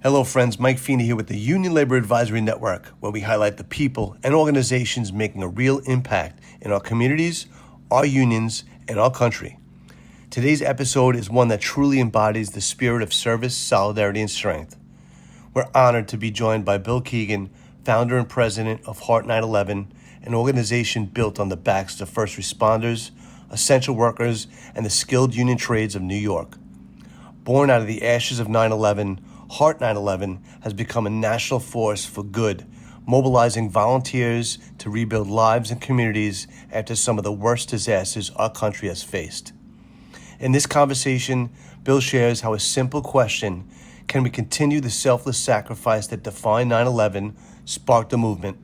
Hello friends, Mike Feeney here with the Union Labor Advisory Network, where we highlight the people and organizations making a real impact in our communities, our unions, and our country. Today's episode is one that truly embodies the spirit of service, solidarity, and strength. We're honored to be joined by Bill Keegan, founder and president of Heart 9/11, an organization built on the backs of first responders, essential workers, and the skilled union trades of New York. Born out of the ashes of 9/11, Heart 9/11 has become a national force for good, mobilizing volunteers to rebuild lives and communities after some of the worst disasters our country has faced. In this conversation, Bill shares how a simple question, can we continue the selfless sacrifice that defined 9/11, sparked a movement?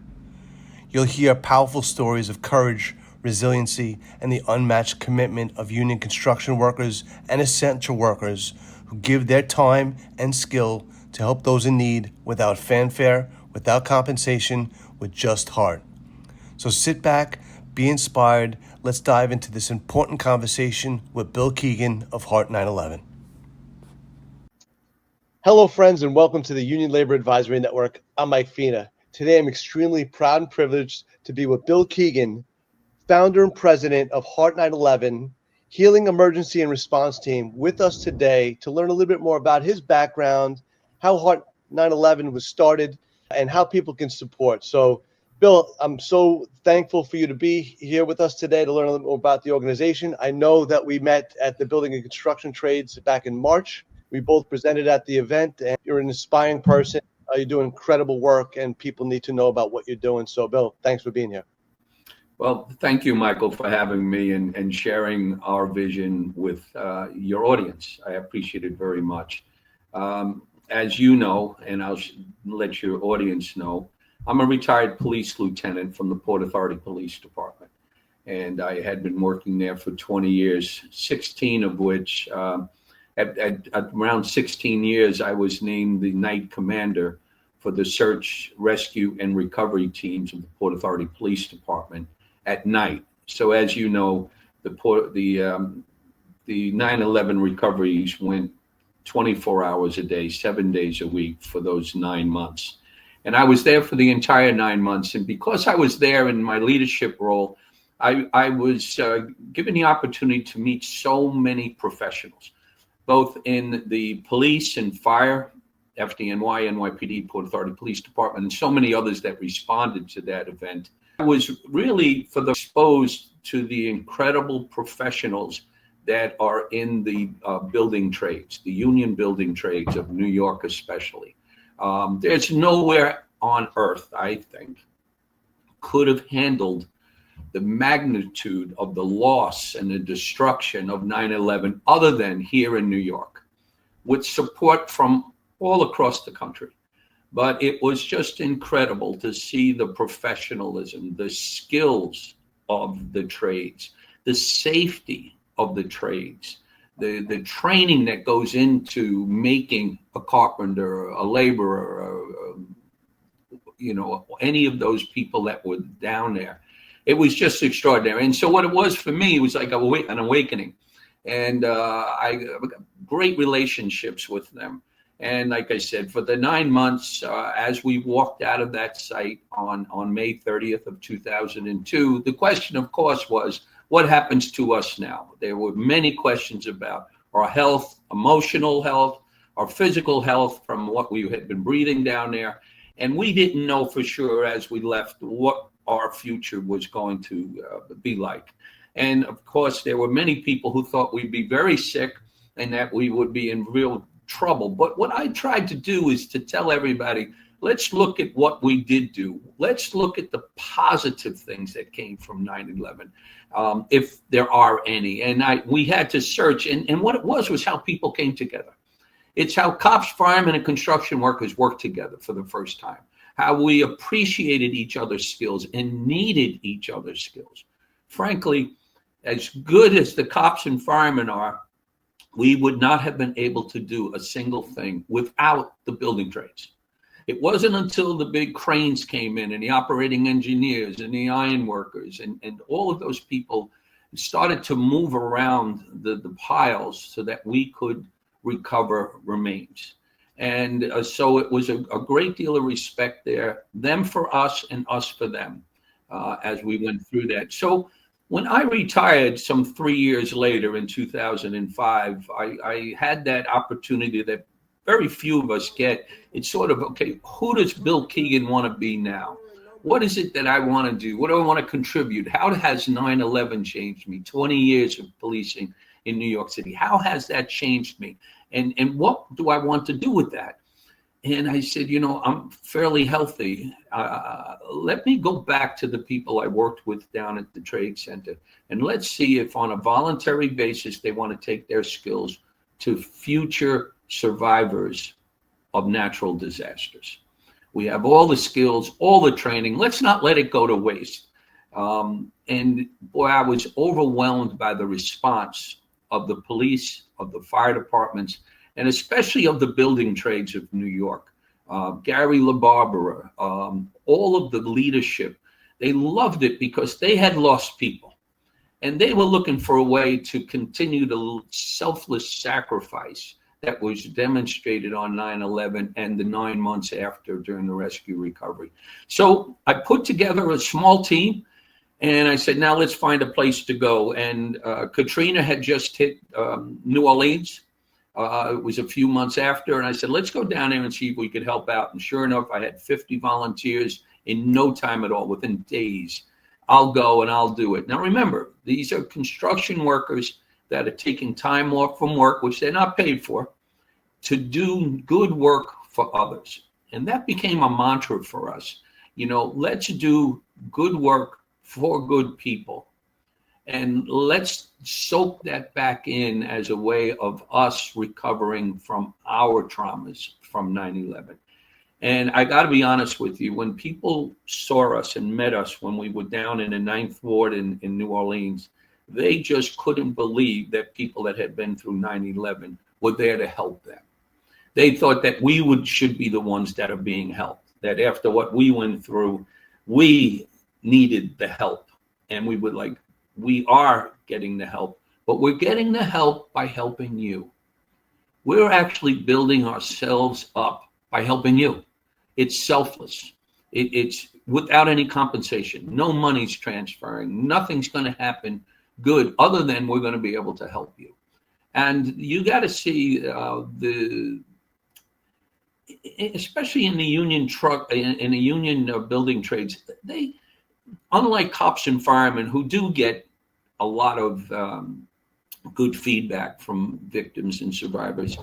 You'll hear powerful stories of courage, resiliency, and the unmatched commitment of union construction workers and essential workers who give their time and skill to help those in need without fanfare, without compensation, with just heart. So sit back, be inspired. Let's dive into this important conversation with Bill Keegan of Heart 9/11. Hello, friends, and welcome to the Union Labor Advisory Network. I'm Mike Feeney. Today, I'm extremely proud and privileged to be with Bill Keegan, founder and president of Heart 9/11, Healing Emergency and Response Team, with us today to learn a little bit more about his background, how Heart 9/11 was started, and how people can support. So, Bill, I'm so thankful for you to be here with us today to learn a little more about the organization. I know that we met at the Building and Construction Trades back in March. We both presented at the event, and you're an inspiring person. You're doing incredible work, and people need to know about what you're doing. So, Bill, thanks for being here. Well, thank you, Michael, for having me and sharing our vision with your audience. I appreciate it very much. As you know, and I'll let your audience know, I'm a retired police lieutenant from the Port Authority Police Department. And I had been working there for 20 years, 16 of which, at around 16 years, I was named the night commander for the search, rescue, and recovery teams of the Port Authority Police Department at night. So as you know, the 9/11 recoveries went 24 hours a day, 7 days a week for those 9 months. And I was there for the entire 9 months. And because I was there in my leadership role, I was given the opportunity to meet so many professionals, both in the police and fire, FDNY, NYPD, Port Authority Police Department, and so many others that responded to that event. I was really exposed to the incredible professionals that are in the building trades, the union building trades of New York especially. There's nowhere on earth, I think, could have handled the magnitude of the loss and the destruction of 9/11 other than here in New York, with support from all across the country. But it was just incredible to see the professionalism, the skills of the trades, the safety of the trades, the training that goes into making a carpenter, a laborer, any of those people that were down there. It was just extraordinary. And so what it was for me, it was like an awakening. And I got great relationships with them. And like I said, for the 9 months, as we walked out of that site on May 30th of 2002, the question, of course, was, what happens to us now? There were many questions about our health, emotional health, our physical health from what we had been breathing down there. And we didn't know for sure as we left what our future was going to be like. And of course, there were many people who thought we'd be very sick and that we would be in real trouble. But what I tried to do is to tell everybody, let's look at what we did do. Let's look at the positive things that came from 9/11, if there are any. And we had to search. And what it was how people came together. It's how cops, firemen, and construction workers worked together for the first time. How we appreciated each other's skills and needed each other's skills. Frankly, as good as the cops and firemen are, we would not have been able to do a single thing without the building trades. It wasn't until the big cranes came in and the operating engineers and the iron workers and all of those people started to move around the piles so that we could recover remains. And so it was a great deal of respect there, them for us and us for them, as we went through that. So when I retired some 3 years later in 2005, I had that opportunity that very few of us get. It's sort of, okay, who does Bill Keegan want to be now? What is it that I want to do? What do I want to contribute? How has 9/11 changed me? 20 years of policing in New York City. How has that changed me? And what do I want to do with that? And I said, I'm fairly healthy. Let me go back to the people I worked with down at the Trade Center, and let's see if on a voluntary basis they want to take their skills to future survivors of natural disasters. We have all the skills, all the training. Let's not let it go to waste. And boy, I was overwhelmed by the response of the police, of the fire departments, and especially of the building trades of New York. Gary LaBarbera, all of the leadership, they loved it because they had lost people. And they were looking for a way to continue the selfless sacrifice that was demonstrated on 9/11 and the 9 months after during the rescue recovery. So I put together a small team, and I said, now let's find a place to go. And Katrina had just hit New Orleans. It was a few months after, and I said, let's go down there and see if we could help out. And sure enough, I had 50 volunteers in no time at all, within days. I'll go and I'll do it. Now remember, these are construction workers that are taking time off from work, which they're not paid for, to do good work for others. And that became a mantra for us. Let's do good work for good people. And let's soak that back in as a way of us recovering from our traumas from 9/11. And I got to be honest with you, when people saw us and met us when we were down in the 9th Ward in New Orleans, they just couldn't believe that people that had been through 9/11 were there to help them. They thought that we should be the ones that are being helped, that after what we went through, we needed the help. And we are getting the help, but we're getting the help by helping you. We're actually building ourselves up by helping you. It's selfless. It's without any compensation. No money's transferring. Nothing's going to happen good other than we're going to be able to help you. And you got to see especially in the union building trades, they, unlike cops and firemen who do get a lot of good feedback from victims and survivors,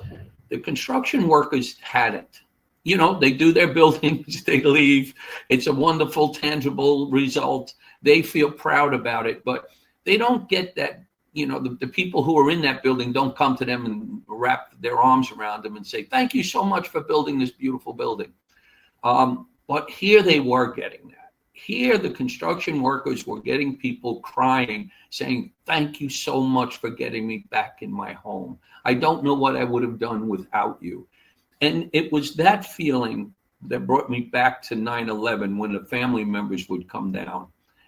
the construction workers hadn't. They do their buildings, they leave. It's a wonderful, tangible result. They feel proud about it, but they don't get that. The people who are in that building don't come to them and wrap their arms around them and say, thank you so much for building this beautiful building. But here they were getting that. Here, the construction workers were getting people crying, saying, thank you so much for getting me back in my home. I don't know what I would have done without you. And it was that feeling that brought me back to 9/11 when the family members would come down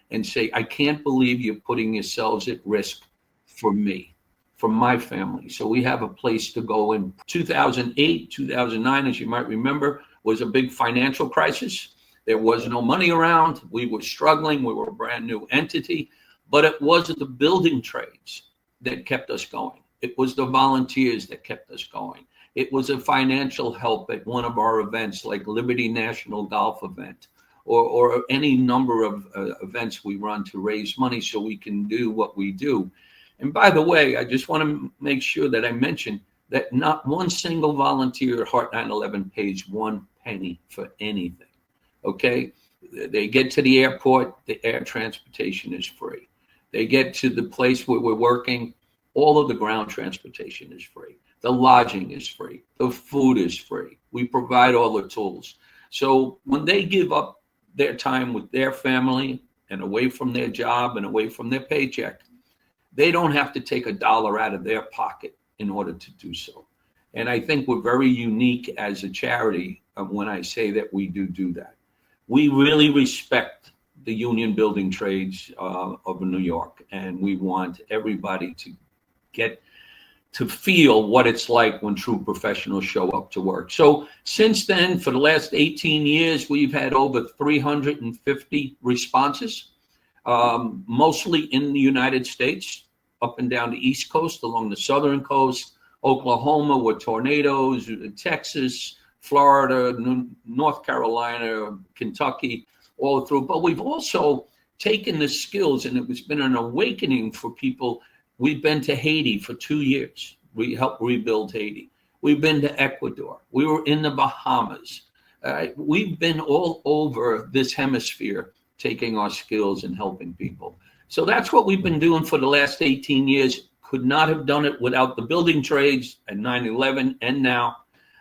and say, I can't believe you're putting yourselves at risk for me, for my family. So we have a place to go. In 2008, 2009, as you might remember, was a big financial crisis. There was no money around. We were struggling. We were a brand new entity, but it wasn't the building trades that kept us going. It was the volunteers that kept us going. It was a financial help at one of our events, like Liberty National Golf event, or any number of events we run to raise money so we can do what we do. And by the way, I just want to make sure that I mention that not one single volunteer at Heart 9/11 pays 1 penny for anything. Okay? They get to the airport, the air transportation is free. They get to the place where we're working, all of the ground transportation is free. The lodging is free. The food is free. We provide all the tools. So when they give up their time with their family and away from their job and away from their paycheck, they don't have to take $1 out of their pocket in order to do so. And I think we're very unique as a charity when I say that we do that. We really respect the union building trades of New York, and we want everybody to get to feel what it's like when true professionals show up to work. So since then, for the last 18 years, we've had over 350 responses, mostly in the United States, up and down the East Coast, along the southern coast, Oklahoma with tornadoes, Texas, Florida, North Carolina, Kentucky, all through. But we've also taken the skills, and it's been an awakening for people. We've been to Haiti for 2 years. We helped rebuild Haiti. We've been to Ecuador. We were in the Bahamas. We've been all over this hemisphere, taking our skills and helping people. So that's what we've been doing for the last 18 years. Could not have done it without the building trades and 9/11 and now.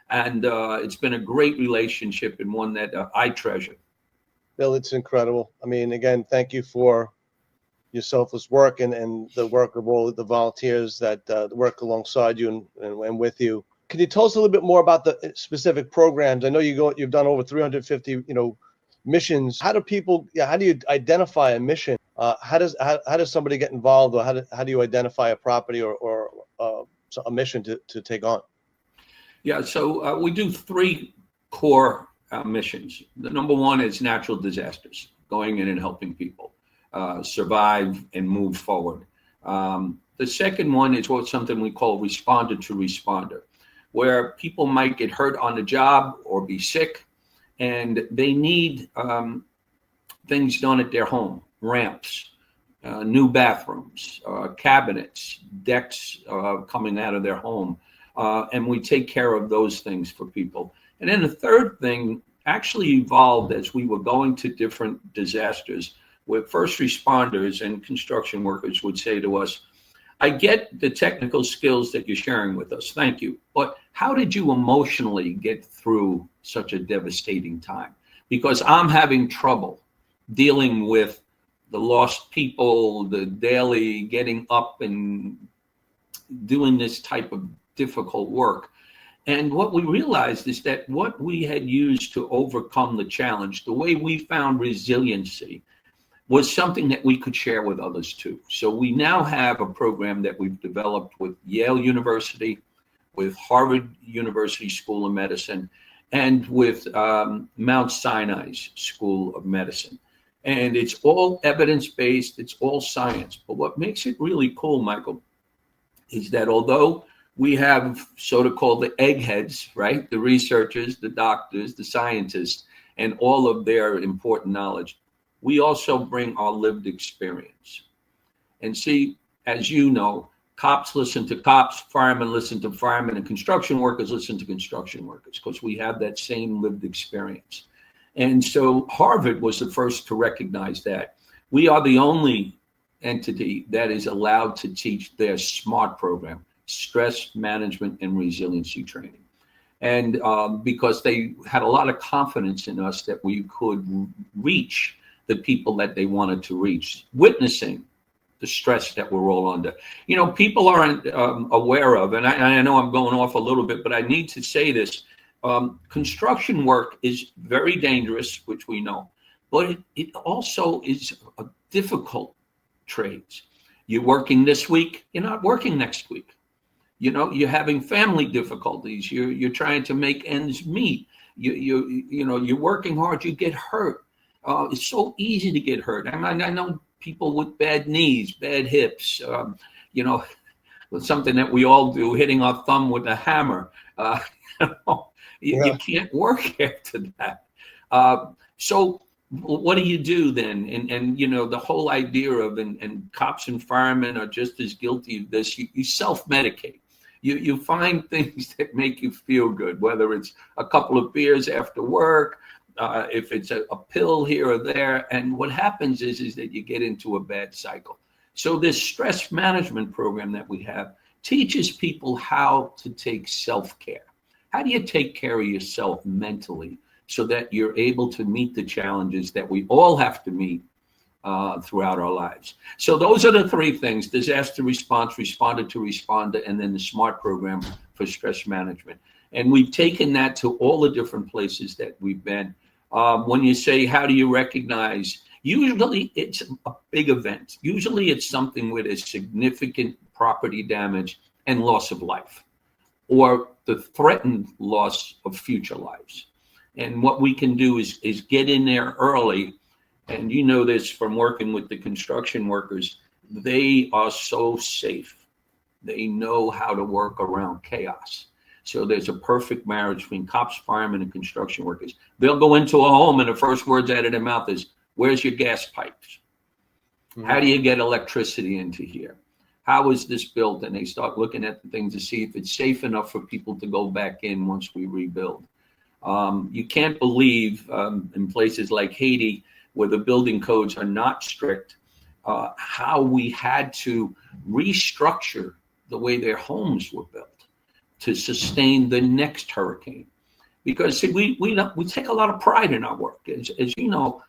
And it's been a great relationship and one that I treasure. Bill, it's incredible. I mean, again, thank you for your selfless work and the work of all of the volunteers that work alongside you and with you. Can you tell us a little bit more about the specific programs? I know you've done over 350, missions. How do you identify a mission? How does somebody get involved, or how do you identify a property or a mission to take on? Yeah, so we do 3 core missions. The number one is natural disasters, going in and helping people survive and move forward. The second one is something we call responder to responder, where people might get hurt on the job or be sick, and they need things done at their home, ramps, new bathrooms, cabinets, decks coming out of their home. And we take care of those things for people. And then the third thing actually evolved as we were going to different disasters, where first responders and construction workers would say to us, I get the technical skills that you're sharing with us. Thank you. But how did you emotionally get through such a devastating time? Because I'm having trouble dealing with the lost people, the daily getting up and doing this type of difficult work. And what we realized is that what we had used to overcome the challenge, the way we found resiliency, was something that we could share with others too. So we now have a program that we've developed with Yale University, with Harvard University School of Medicine, and with Mount Sinai's School of Medicine. And it's all evidence-based, it's all science. But what makes it really cool, Michael, is that although we have so-called the eggheads, right? The researchers, the doctors, the scientists, and all of their important knowledge, we also bring our lived experience. And see, as you know, cops listen to cops, firemen listen to firemen, and construction workers listen to construction workers, because we have that same lived experience. And so Harvard was the first to recognize that. We are the only entity that is allowed to teach their SMART program, stress management and resiliency training. And because they had a lot of confidence in us that we could reach the people that they wanted to reach, witnessing the stress that we're all under. You know, people aren't aware of, and I know I'm going off a little bit, but I need to say this. Construction work is very dangerous, which we know, but it also is a difficult trade. You're working this week, you're not working next week. You know, you're having family difficulties. You're trying to make ends meet. You're working hard. You get hurt. It's so easy to get hurt. I know people with bad knees, bad hips. Something that we all do, hitting our thumb with a hammer. You can't work after that. So what do you do then? And the whole idea of and cops and firemen are just as guilty of this. You self-medicate. You find things that make you feel good, whether it's a couple of beers after work, if it's a pill here or there. And what happens is that you get into a bad cycle. So this stress management program that we have teaches people how to take self-care. How do you take care of yourself mentally so that you're able to meet the challenges that we all have to meet throughout our lives? So those are the 3 things: disaster response, responder to responder, and then the SMART program for stress management. And we've taken that to all the different places that we've been. When you say, how do you recognize? Usually it's a big event. Usually it's something with a significant property damage and loss of life, or the threatened loss of future lives. And what we can do is get in there early. And you know this from working with the construction workers, they are so safe. They know how to work around chaos. So there's a perfect marriage between cops, firemen, and construction workers. They'll go into a home and the first words out of their mouth is, where's your gas pipes? Mm-hmm. How do you get electricity into here? How is this built? And they start looking at the things to see if it's safe enough for people to go back in once we rebuild. You can't believe in places like Haiti, where the building codes are not strict, how we had to restructure the way their homes were built to sustain the next hurricane. Because see, we take a lot of pride in our work. As you know,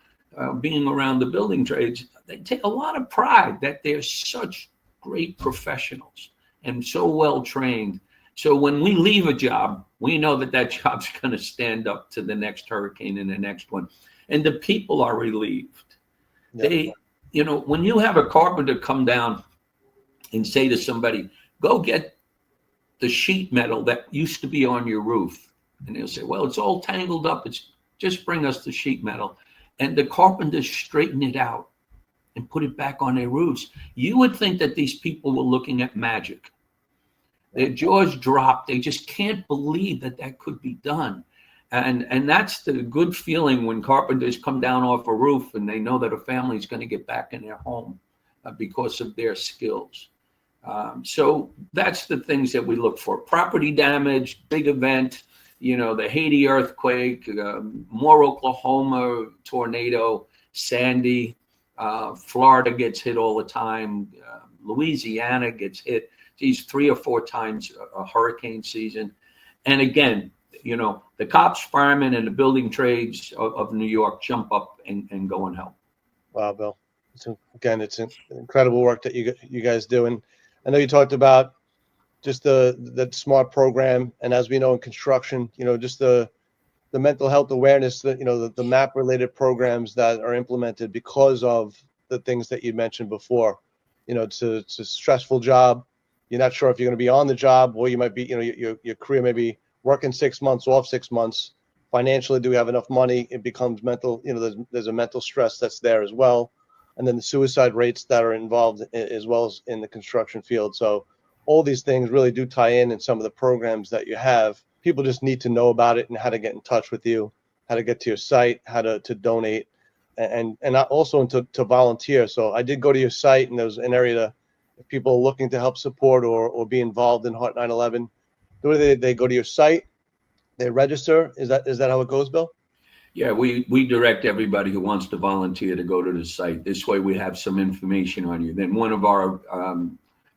being around the building trades, they take a lot of pride that they're such great professionals and so well trained. So when we leave a job, we know that that job's going to stand up to the next hurricane and the next one. And the people are relieved. Yeah. They, you know, when you have a carpenter come down and say to somebody, go get the sheet metal that used to be on your roof. And they'll say, well, it's all tangled up. It's just bring us the sheet metal. And the carpenters straighten it out and put it back on their roofs. You would think that these people were looking at magic. Their jaws dropped. They just can't believe that that could be done. And that's the good feeling when carpenters come down off a roof and they know that a family is going to get back in their home because of their skills. So that's the things that we look for. Property damage, big event, you know, the Haiti earthquake, Moore, Oklahoma tornado, Sandy, Florida gets hit all the time. Louisiana gets hit these 3 or 4 times a hurricane season. And again, you know, the cops, firemen, and the building trades of New York jump up and go and help. Wow, Bill. It's incredible work that you guys do. And I know you talked about just the SMART program. And as we know in construction, you know, just the mental health awareness, that, you know, the MAP related programs that are implemented because of the things that you mentioned before. You know, it's a stressful job. You're not sure if you're going to be on the job, or you might be, you know, your career may be working 6 months, off 6 months. Financially, do we have enough money? It becomes mental, you know, there's a mental stress that's there as well. And then the suicide rates that are involved as well as in the construction field. So all these things really do tie in some of the programs that you have. People just need to know about it and how to get in touch with you, how to get to your site, how to donate, and also to volunteer. So I did go to your site, and there was an area to, if people are looking to help support or be involved in Heart 9/11, they go to your site, they register. Is that how it goes, Bill? Yeah, we direct everybody who wants to volunteer to go to the site. This way we have some information on you. Then one of our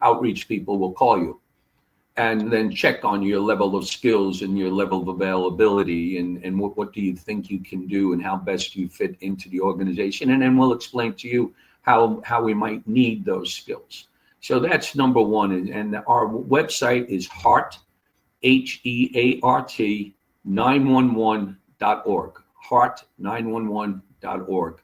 outreach people will call you and then check on your level of skills and your level of availability and what do you think you can do and how best you fit into the organization. And then we'll explain to you how we might need those skills. So that's number one. And our website is HEART, HEART 911.org. heart911.org.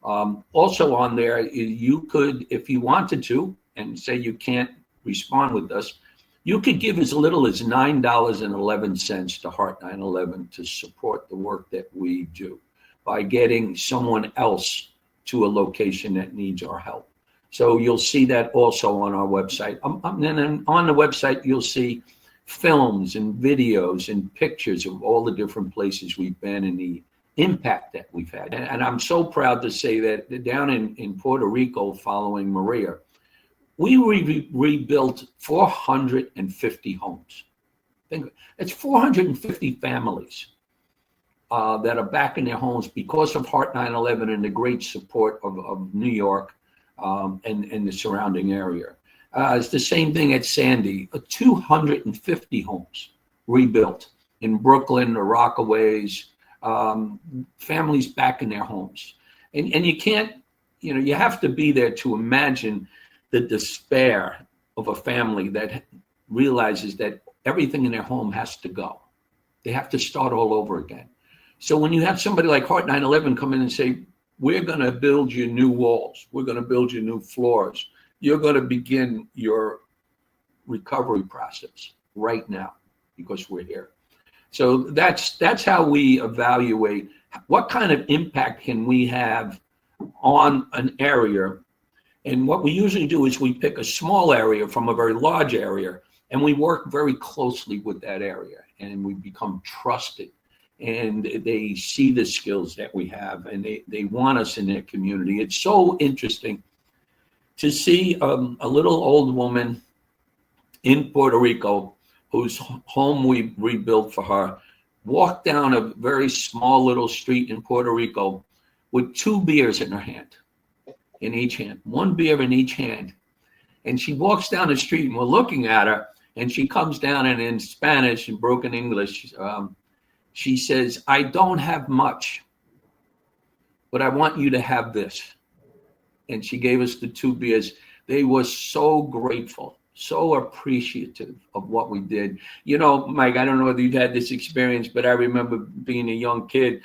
Also on there, you could, if you wanted to, and say you can't respond with us, you could give as little as $9.11 to Heart 9/11 to support the work that we do by getting someone else to a location that needs our help. So you'll see that also on our website. And then on the website, you'll see films and videos and pictures of all the different places we've been and the impact that we've had. And I'm so proud to say that down in Puerto Rico following Maria, we rebuilt 450 homes. It's 450 families that are back in their homes because of Heart 9/11 and the great support of New York and the surrounding area. It's the same thing at Sandy, 250 homes rebuilt in Brooklyn, the Rockaways, families back in their homes. And you can't, you know, you have to be there to imagine the despair of a family that realizes that everything in their home has to go. They have to start all over again. So when you have somebody like Heart 9/11 come in and say, we're going to build you new walls, we're going to build you new floors, you're going to begin your recovery process right now because we're here. So that's how we evaluate what kind of impact can we have on an area. And what we usually do is we pick a small area from a very large area, and we work very closely with that area, and we become trusted. And they see the skills that we have, and they want us in their community. It's so interesting to see a little old woman in Puerto Rico whose home we rebuilt for her walk down a very small little street in Puerto Rico with 2 beers in her hand, in each hand, 1 beer in each hand. And she walks down the street, and we're looking at her, and she comes down, and in Spanish and broken English, she says, "I don't have much, but I want you to have this." And she gave us the 2 beers. They were so grateful, so appreciative of what we did. You know, Mike, I don't know whether you've had this experience, but I remember being a young kid.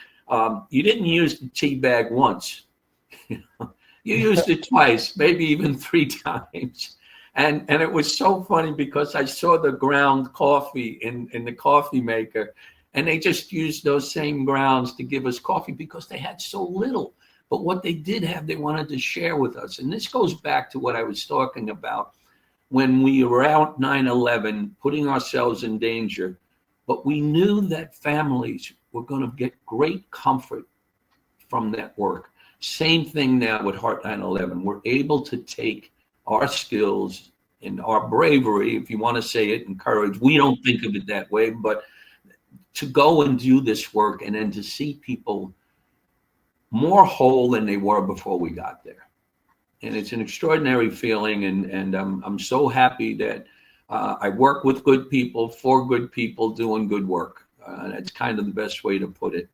You didn't use the tea bag once. You used it twice, maybe even 3 times. And it was so funny because I saw the ground coffee in the coffee maker, and they just used those same grounds to give us coffee because they had so little. But what they did have, they wanted to share with us. And this goes back to what I was talking about when we were out 9/11, putting ourselves in danger. But we knew that families were going to get great comfort from that work. Same thing now with Heart 9/11. We're able to take our skills and our bravery, if you want to say it, and courage. We don't think of it that way, but to go and do this work and then to see people more whole than they were before we got there. And it's an extraordinary feeling, and I'm so happy that I work with good people, for good people, doing good work. That's kind of the best way to put it.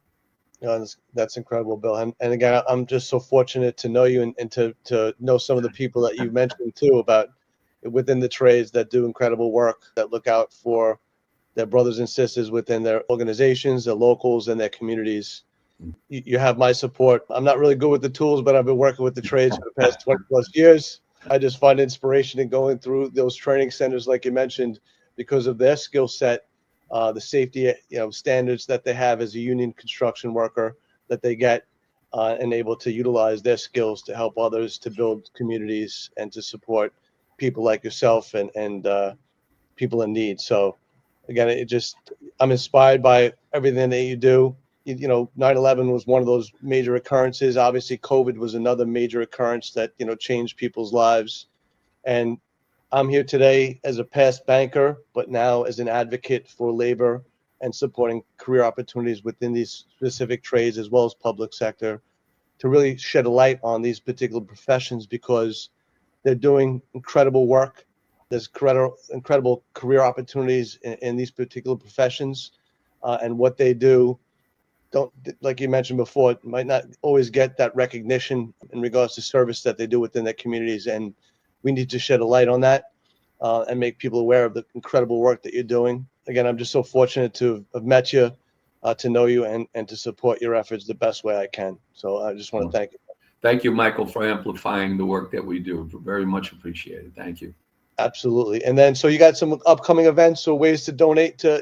That's incredible, Bill. And again, I'm just so fortunate to know you and to know some of the people that you mentioned too about within the trades that do incredible work, that look out for their brothers and sisters within their organizations, their locals, and their communities. You have my support. I'm not really good with the tools, but I've been working with the trades for the past 20 plus years. I just find inspiration in going through those training centers, like you mentioned, because of their skill set, the safety, standards that they have as a union construction worker that they get, and able to utilize their skills to help others to build communities and to support people like yourself and people in need. So again, I'm inspired by everything that you do. 9/11 was one of those major occurrences. Obviously, COVID was another major occurrence that, changed people's lives. And I'm here today as a past banker, but now as an advocate for labor and supporting career opportunities within these specific trades as well as public sector to really shed a light on these particular professions because they're doing incredible work. There's incredible career opportunities in these particular professions, and what they do don't, like you mentioned before, might not always get that recognition in regards to service that they do within their communities. And we need to shed a light on that and make people aware of the incredible work that you're doing. Again, I'm just so fortunate to have met you, to know you, and to support your efforts the best way I can. So I just want to thank you. Thank you, Michael, for amplifying the work that we do. Very much appreciated. Thank you. Absolutely. And then, so you got some upcoming events or ways to donate to,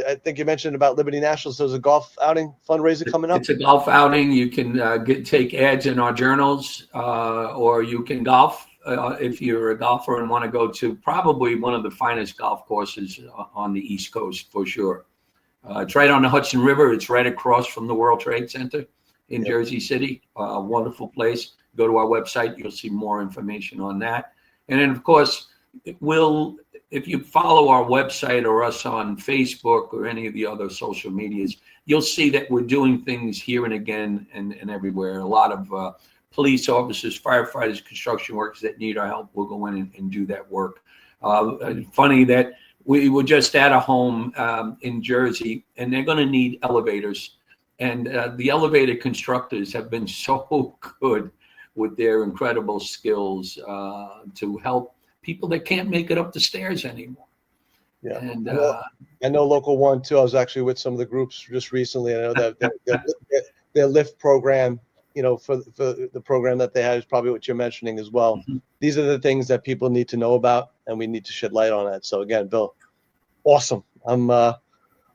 I think you mentioned about Liberty National. So there's a golf outing fundraiser coming up. It's a golf outing. You can take ads in our journals, or you can golf if you're a golfer and want to go to probably one of the finest golf courses on the East Coast for sure. It's right on the Hudson River. It's right across from the World Trade Center in Jersey City. Wonderful place. Go to our website. You'll see more information on that. And then, of course, if you follow our website or us on Facebook or any of the other social medias, you'll see that we're doing things here and again and everywhere. A lot of police officers, firefighters, construction workers that need our help will go in and do that work. Funny that we were just at a home in Jersey, and they're going to need elevators. And the elevator constructors have been so good with their incredible skills to help people that can't make it up the stairs anymore. Yeah, and I know Local 1 too. I was actually with some of the groups just recently. I know that their lift program for the program that they had is probably what you're mentioning as well. Mhm. These are the things that people need to know about, and we need to shed light on that. So again, Bill, awesome. I'm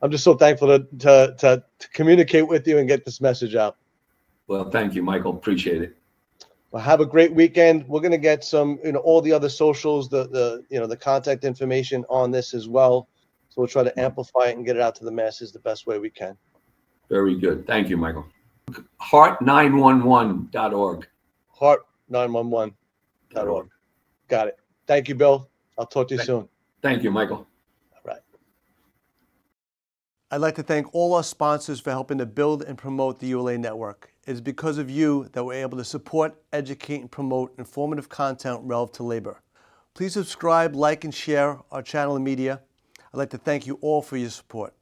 just so thankful to communicate with you and get this message out. Well, thank you, Michael. Appreciate it. Well, have a great weekend. We're going to get some, all the other socials, the contact information on this as well. So we'll try to amplify it and get it out to the masses the best way we can. Very good. Thank you, Michael. Heart911.org. Heart911.org. Got it. Thank you, Bill. I'll talk to you soon. Thank you, Michael. All right. I'd like to thank all our sponsors for helping to build and promote the ULA Network. It is because of you that we're able to support, educate, and promote informative content relevant to labor. Please subscribe, like, and share our channel and media. I'd like to thank you all for your support.